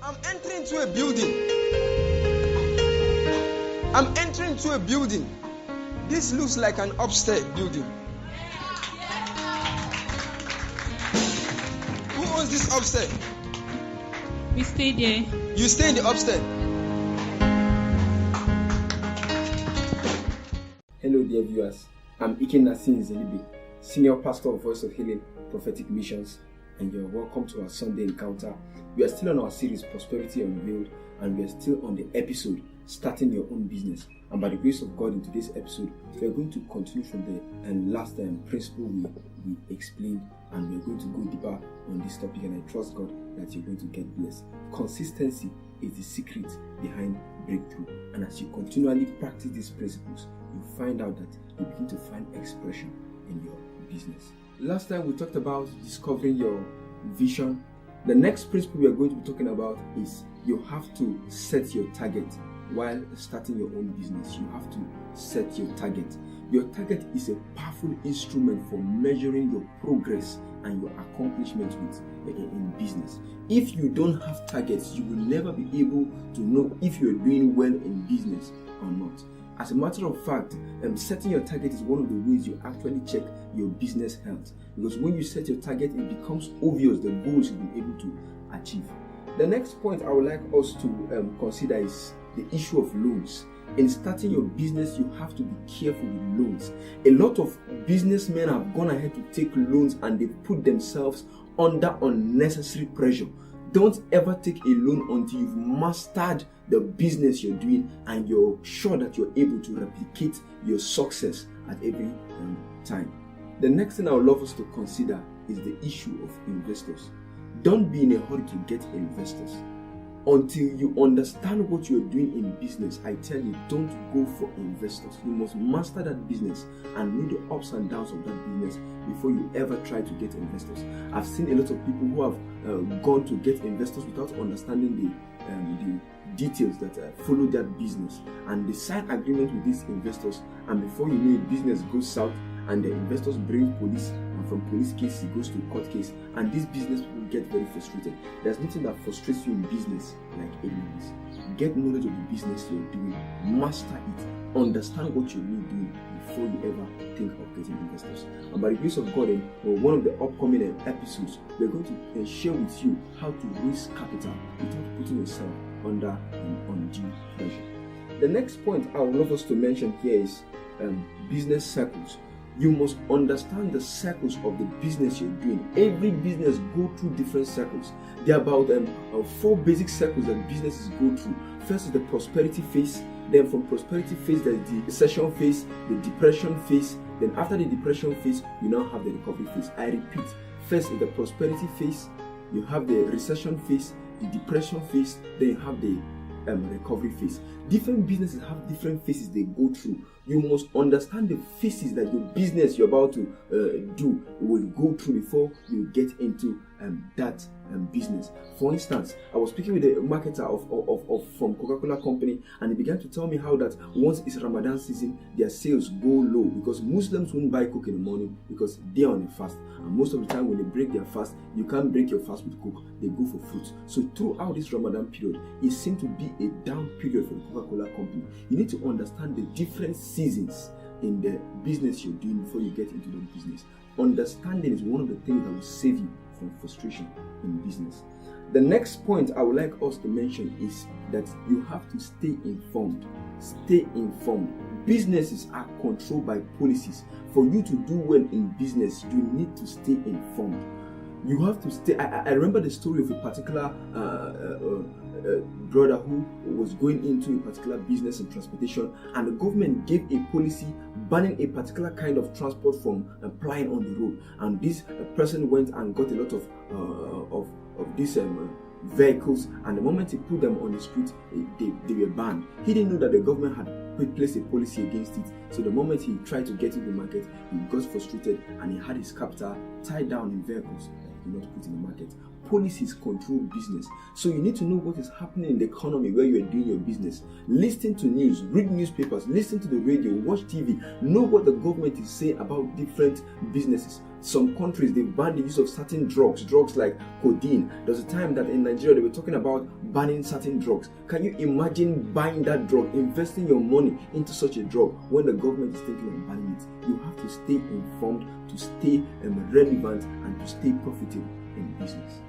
I'm entering into a building. I'm entering into a building. This looks like an upstairs building. Who owns this upstairs? We stay there. You stay in the upstairs. Hello dear viewers, I'm Ike Nassin Zelibi, Senior Pastor of Voice of Healing Prophetic Missions, and you're welcome to our Sunday encounter. We are still on our series Prosperity Unveiled, and we are still on the episode Starting Your Own Business. And by the grace of God, in today's episode, we are going to continue from the last principle we explained, and we are going to go deeper on this topic, and I trust God that you're going to get blessed. Consistency is the secret behind breakthrough, and as you continually practice these principles, you find out that you begin to find expression in your business. Last time we talked about discovering your vision. The next principle we are going to be talking about is you have to set your target. While starting your own business, you have to set your target. Your target is a powerful instrument for measuring your progress and your accomplishments in business. If you don't have targets, you will never be able to know if you're doing well in business or not. As a matter of fact, setting your target is one of the ways you actually check your business health. Because when you set your target, it becomes obvious the goals you've been able to achieve. The next point I would like us to consider is the issue of loans. In starting your business, you have to be careful with loans. A lot of businessmen have gone ahead to take loans and they've put themselves under unnecessary pressure. Don't ever take a loan until you've mastered the business you're doing and you're sure that you're able to replicate your success at every time. The next thing I would love us to consider is the issue of investors. Don't be in a hurry to get investors. Until you understand what you're doing in business, I tell you, don't go for investors. You must master that business and know the ups and downs of that business before you ever try to get investors. I've seen a lot of people who have gone to get investors without understanding the details that follow that business, and they sign agreement with these investors, and before you know it, business goes south and the investors bring police, and from police case it goes to court case, and these business people get very frustrated. There's nothing that frustrates you in business like ignorance. Get knowledge of the business you're doing, master it, understand what you're really doing before you ever think of getting investors. And by the grace of God, one of the upcoming episodes, we're going to share with you how to raise capital without putting yourself under undue pressure. The next point I would love us to mention here is business circles. You must understand the circles of the business you're doing. Every business go through different circles. There are about 4 basic circles that businesses go through. First is the prosperity phase. Then from prosperity phase, there's the recession phase, the depression phase. Then after the depression phase, you now have the recovery phase. I repeat, first is the prosperity phase, you have the recession phase, the depression phase, then you have the recovery phase. Different businesses have different phases they go through. You must understand the phases that your business you're about to do will go through before you get into that business. For instance, I was speaking with a marketer of from Coca-Cola company, and he began to tell me how that once it's Ramadan season, their sales go low because Muslims won't buy Coke in the morning because they're on a fast, and most of the time when they break their fast, you can't break your fast with Coke, they go for fruits. So throughout this Ramadan period, it seemed to be a down period for the Coca-Cola company. You need to understand the different seasons in the business you're doing before you get into the business. Understanding is one of the things that will save you from frustration in business. The next point I would like us to mention is that you have to stay informed. Stay informed. Businesses are controlled by policies. For you to do well in business, you need to stay informed. You have to stay. I remember the story of a particular brother who was going into a particular business in transportation, and the government gave a policy banning a particular kind of transport from plying on the road. And this person went and got a lot of these vehicles, and the moment he put them on the street, they were banned. He didn't know that the government had placed a policy against it. So the moment he tried to get into the market, he got frustrated and he had his capital tied down in vehicles that he could not put in the market. policies control business. So you need to know what is happening in the economy where you are doing your business. Listen to news, read newspapers, listen to the radio, watch TV, know what the government is saying about different businesses. Some countries, they've banned the use of certain drugs like codeine. There's a time that in Nigeria they were talking about banning certain drugs. Can you imagine buying that drug, investing your money into such a drug when the government is thinking of banning it? You have to stay informed, to stay relevant, and to stay profitable in business.